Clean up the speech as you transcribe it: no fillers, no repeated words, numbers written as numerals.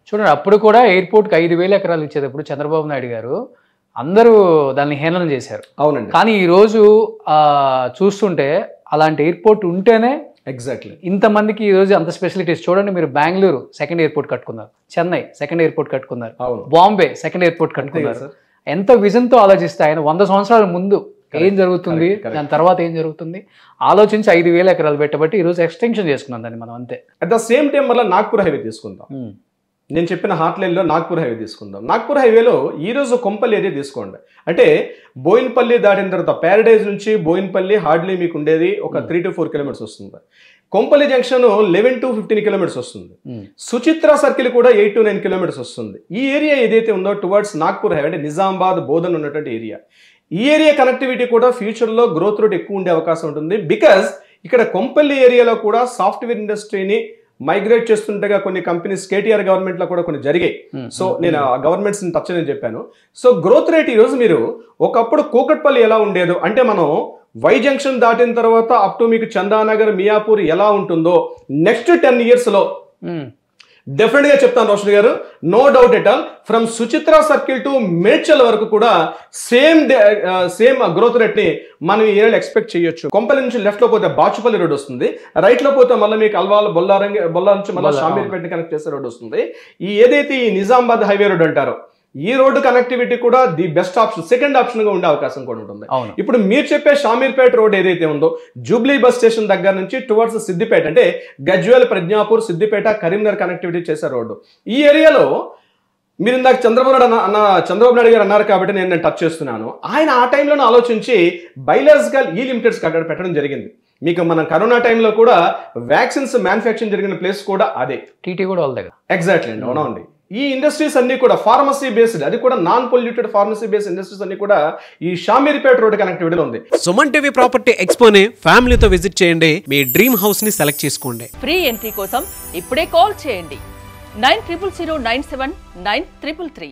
చూడండి అప్పుడు కూడా ఎయిర్పోర్ట్కి 5,000 ఎకరాలు ఇచ్చేటప్పుడు చంద్రబాబు నాయుడు గారు అందరూ దాన్ని హేళన చేశారు. అవునండి. కానీ ఈరోజు చూస్తుంటే అలాంటి ఎయిర్పోర్ట్ ఉంటేనే ఎగ్జాక్ట్లీ ఇంతమందికి ఈరోజు అంత స్పెషలిటీస్. చూడండి, మీరు బెంగళూరు సెకండ్ ఎయిర్పోర్ట్ కట్టుకున్నారు, చెన్నై సెకండ్ ఎయిర్పోర్ట్ కట్టుకున్నారు, బాంబే సెకండ్ ఎయిర్పోర్ట్ కట్టుకున్నారు. ఎంత విజన్తో ఆలోచిస్తే ఆయన 100 సంవత్సరాల ముందు ఏం జరుగుతుంది, దాని తర్వాత ఏం జరుగుతుంది ఆలోచించి 5,000 ఎకరాలు పెట్టబట్టి ఈరోజు ఎక్స్టెన్షన్ చేసుకున్నాం దాన్ని మనం. అంతే. అట్ ద సేమ్ టైం మళ్ళీ నాగ్పూర్ హైవే తీసుకుందాం. నేను చెప్పిన హార్ట్ లైన్లో నాగ్పూర్ హైవే తీసుకుందాం. నాగ్పూర్ హైవేలో ఈరోజు కొంపల్లి ఏరియా తీసుకోండి. అంటే బోయిన్పల్లి దాటిన తర్వాత ప్యారడైజ్ నుంచి బోయిన్పల్లి హార్డ్లీ మీకు ఉండేది ఒక 3 to 4 కిలోమీటర్స్ వస్తుంది. కొంపల్లి జంక్షన్ 11 to 15 కిలోమీటర్స్ వస్తుంది. సుచిత్ర సర్కిల్ కూడా 8 to 9 కిలోమీటర్స్ వస్తుంది. ఈ ఏరియా ఏదైతే ఉందో టువర్డ్స్ నాగ్పూర్ హైవే అంటే నిజామాబాద్ బోధన్ ఉన్నటువంటి ఏరియా. ఈ ఏరియా కనెక్టివిటీ కూడా ఫ్యూచర్లో గ్రోత్ రేట్ ఎక్కువ ఉండే అవకాశం ఉంటుంది. బికాజ్ ఇక్కడ కొంపల్లి ఏరియాలో కూడా సాఫ్ట్వేర్ ఇండస్ట్రీని మైగ్రేట్ చేస్తుండగా కొన్ని కంపెనీస్ కేటీఆర్ గవర్నమెంట్లో కూడా కొన్ని జరిగాయి. సో నేను ఆ గవర్నమెంట్స్ టచ్ అని చెప్పాను. సో గ్రోత్ రేట్ ఈరోజు మీరు ఒకప్పుడు కూకట్పల్లి ఎలా ఉండేదో అంటే మనం వై జంక్షన్ దాటిన తర్వాత అప్ టు మీకు చందానగర్ మియాపూర్ ఎలా ఉంటుందో నెక్స్ట్ 10 yearsలో డెఫినెట్ గా చెప్తాను రోషన్ గారు, no doubt at all. From Suchitra circle to Medchal వరకు కూడా సేమ్ గ్రోత్ రేట్ ని మనం ఈ ఏరియాలో ఎక్స్పెక్ట్ చేయొచ్చు. కొంపల్లి నుంచి లెఫ్ట్ లో పోతే బాచుపల్లి రోడ్ వస్తుంది, రైట్ లో పోతే మళ్ళీ మీకు అల్వాల్ బొల్లా నుంచి మళ్ళీ షామీర్పేట కనెక్ట్ చేసే రోడ్ వస్తుంది. ఈ ఏదైతే ఈ నిజామాబాద్ హైవే రోడ్ అంటారో ఈ రోడ్డు కనెక్టివిటీ కూడా the best option, second option గా ఉండే అవకాశం కూడా ఉంటుంది. ఇప్పుడు మీరు చెప్పే షామీర్పేట రోడ్ ఏదైతే ఉందో జూబ్లీ బస్ స్టేషన్ దగ్గర నుంచి టువర్డ్స్ సిద్దిపేట అంటే గజ్వేల్, ప్రజ్ఞాపూర్, సిద్దిపేట, కరీంనగర్ కనెక్టివిటీ చేసే రోడ్డు. ఈ ఏరియాలో మీరు ఇందాక చంద్రబాబు నాయుడు గారు అన్నారు కాబట్టి నేను టచ్ చేస్తున్నాను. ఆయన ఆ టైంలోనే ఆలోచించి బయలాజికల్ ఈ లిమిటెడ్స్ అక్కడ పెట్టడం జరిగింది. మీకు మన కరోనా టైంలో కూడా వ్యాక్సిన్స్ మ్యానుఫ్యాక్చరింగ్ జరిగిన ప్లేస్ కూడా అదే, టీటీ కూడా వాళ్ళ దగ్గర. ఎగ్జాక్ట్లీ అండి, అవునండి. ఈ ఇండస్ట్రీస్ అన్ని కూడా ఫార్మసీ బేస్డ్, అది కూడా non polluted pharmacy based industries అన్ని కూడా ఈ షామీర్పేట రోడ్ కనెక్టివిటీలో ఉంది. సుమన్ టీవీ ప్రాపర్టీ ఎక్స్పోని ఫ్యామిలీతో విజిట్ చేయండి, మీ డ్రీమ్ హౌస్ ని సెలెక్ట్ చేసుకోండి. ఫ్రీ ఎంట్రీ కోసం ఇప్పుడే కాల్ చేయండి 9000979333.